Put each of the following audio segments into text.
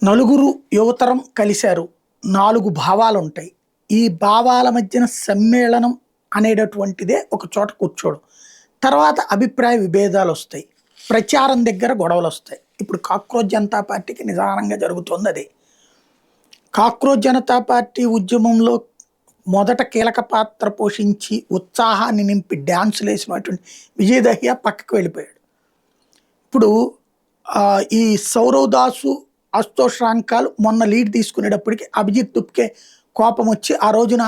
నలుగురు యువతరం కలిశారు. 4 భావాలుంటాయి. ఈ భావాల మధ్యన సమ్మేళనం అనేటటువంటిదే ఒక చోట కూర్చోవడం. తర్వాత అభిప్రాయ విభేదాలొస్తాయి. ప్రచారం దగ్గర గొడవలొస్తాయి. ఇప్పుడు కాక్రోచ్ జనతా పార్టీకి నిదానంగా జరుగుతోందదే. కాక్రోచ్ జనతా పార్టీ ఉద్యమంలో మొదట కీలక పాత్ర పోషించి, ఉత్సాహాన్ని నింపి డాన్సులేసినటువంటి విజయ్ దహియా పక్కకు వెళ్ళిపోయాడు. ఇప్పుడు ఈ సౌరవ్ దాసు, అశుతోష్ రాంకాల్ మొన్న లీడ్ తీసుకునేటప్పటికి అభిజిత్ తుప్కే కోపం వచ్చి ఆ రోజున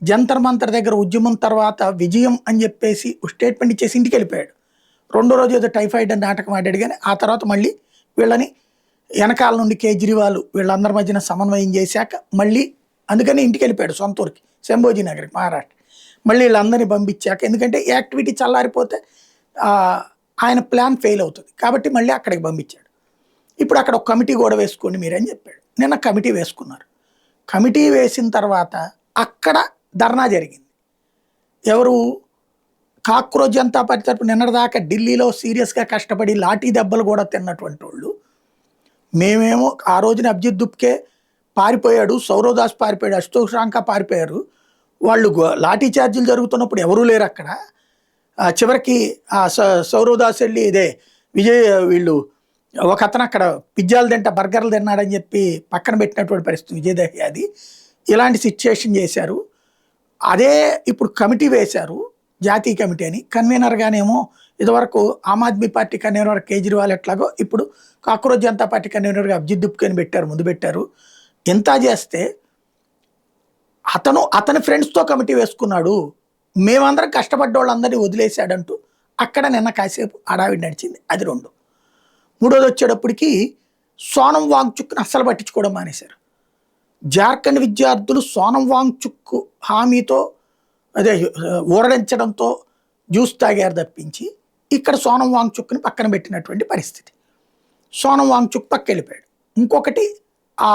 జంతర్ మంతర్ దగ్గర ఉద్యమం తర్వాత విజయం అని చెప్పేసి స్టేట్మెంట్ ఇచ్చేసి ఇంటికి వెళ్ళిపోయాడు. రెండో రోజు ఏదో టైఫాయిడ్ అని నాటకం ఆడాడు. కానీ ఆ తర్వాత మళ్ళీ వీళ్ళని వెనకాల నుండి కేజ్రీవాల్ వీళ్ళందరి మధ్యన సమన్వయం చేశాక మళ్ళీ అందుకని ఇంటికి వెళ్ళిపోయాడు సొంత ఊరికి, శంభోజీ నగర్కి, మహారాష్ట్ర. మళ్ళీ వీళ్ళందరినీ పంపించాక ఎందుకంటే యాక్టివిటీ చల్లారిపోతే ఆయన ప్లాన్ ఫెయిల్ అవుతుంది కాబట్టి మళ్ళీ అక్కడికి పంపించాడు. ఇప్పుడు అక్కడ ఒక కమిటీ కూడా వేసుకోండి మీరని చెప్పాడు. నిన్న కమిటీ వేసుకున్నారు. కమిటీ వేసిన తర్వాత అక్కడ ధర్నా జరిగింది. ఎవరు కాక్రోచ్ జనతా పార్టీ తరపు నిన్నటిదాకా ఢిల్లీలో సీరియస్గా కష్టపడి లాఠీ దెబ్బలు కూడా తిన్నటువంటి వాళ్ళు, మేమేమో ఆ రోజున అభిజిత్ దుప్కే పారిపోయాడు, సౌరవ్ దాస్ పారిపోయాడు, అశుతోష్ రాంకా పారిపోయారు. వాళ్ళు లాఠీ చార్జీలు జరుగుతున్నప్పుడు ఎవరూ లేరు అక్కడ. చివరికి సౌరవ్ దాస్ వెళ్ళి ఇదే వీళ్ళు ఒక అతను అక్కడ పిజ్జాలు తింటా బర్గర్లు తిన్నాడని చెప్పి పక్కన పెట్టినటువంటి పరిస్థితి విజయ్ దహియాది. ఇలాంటి సిచ్యుయేషన్ చేశారు. అదే ఇప్పుడు కమిటీ వేశారు, జాతీయ కమిటీ అని. కన్వీనర్గానేమో ఇదివరకు ఆమ్ ఆద్మీ పార్టీ కన్వీనర్ కేజ్రీవాల్ ఎట్లాగో ఇప్పుడు కాక్రోచ్ జనతా పార్టీ కన్వీనర్గా అభిజిత్ దుప్కేని పెట్టారు, ముందు పెట్టారు. ఎంత చేస్తే అతని ఫ్రెండ్స్తో కమిటీ వేసుకున్నాడు, మేమందరం కష్టపడ్డ వాళ్ళందరినీ వదిలేశాడంటూ అక్కడ నిన్న కాసేపు హడావిడి నడిచింది. అది 2. మూడోది వచ్చేటప్పటికి సోనం వాంగ్చుక్ని అస్సలు పట్టించుకోవడం మానేశారు. జార్ఖండ్ విద్యార్థులు సోనం వాంగ్చుక్ హామీతో అదే ఊరడించడంతో జ్యూస్ తాగారు తప్పించి ఇక్కడ సోనం వాంగ్చుక్ని పక్కన పెట్టినటువంటి పరిస్థితి. సోనం వాంగ్చుక్ పక్క వెళ్ళిపోయాడు. ఇంకొకటి ఆ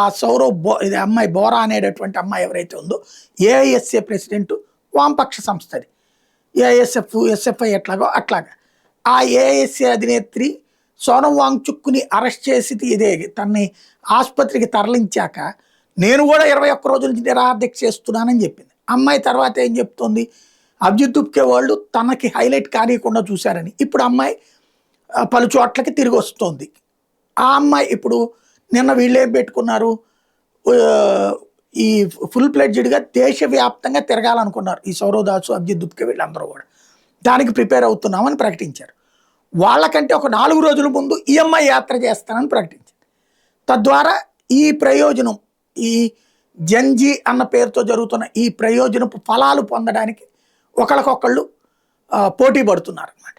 ఇది అమ్మాయి బోరా అనేటటువంటి అమ్మాయి ఎవరైతే ఉందో ఏఐఎస్ఏ ప్రెసిడెంట్, వామపక్ష సంస్థది. ఏఐఎస్ఎఫ్ ఎస్ఎఫ్ఐ ఎట్లాగో అట్లాగా ఆ ఏఐఎస్ఏ అధినేత్రి సోనం వాంగ్చుక్ని అరెస్ట్ చేసి తనని ఆసుపత్రికి తరలించాక నేను కూడా 21 రోజుల నుంచి నిరాదీక్ష చేస్తున్నానని చెప్పింది. అమ్మాయి తర్వాత ఏం చెప్తోంది, అభిజిత్ దుప్కే వాళ్ళు తనకి హైలైట్ కానియకుండా చూశారని. ఇప్పుడు అమ్మాయి పలు చోట్లకి తిరిగి వస్తోంది. ఆ అమ్మాయి ఇప్పుడు నిన్న వీళ్ళు ఏం పెట్టుకున్నారు, ఈ ఫుల్ ప్లెడ్జ్డ్గా దేశవ్యాప్తంగా తిరగాలనుకున్నారు ఈ సౌరవ్ దాసు, అభిజిత్ దుప్కే వీళ్ళందరూ కూడా. దానికి ప్రిపేర్ అవుతున్నామని ప్రకటించారు. వాళ్ళకంటే ఒక 4 రోజుల ముందు ఈఎంఐ యాత్ర చేస్తానని ప్రకటించింది. తద్వారా ఈ ప్రయోజనం, ఈ జంజీ అన్న పేరుతో జరుగుతున్న ఈ ప్రయోజనపు ఫలాలు పొందడానికి ఒకళ్ళకొకళ్ళు పోటీ పడుతున్నారు అన్నమాట.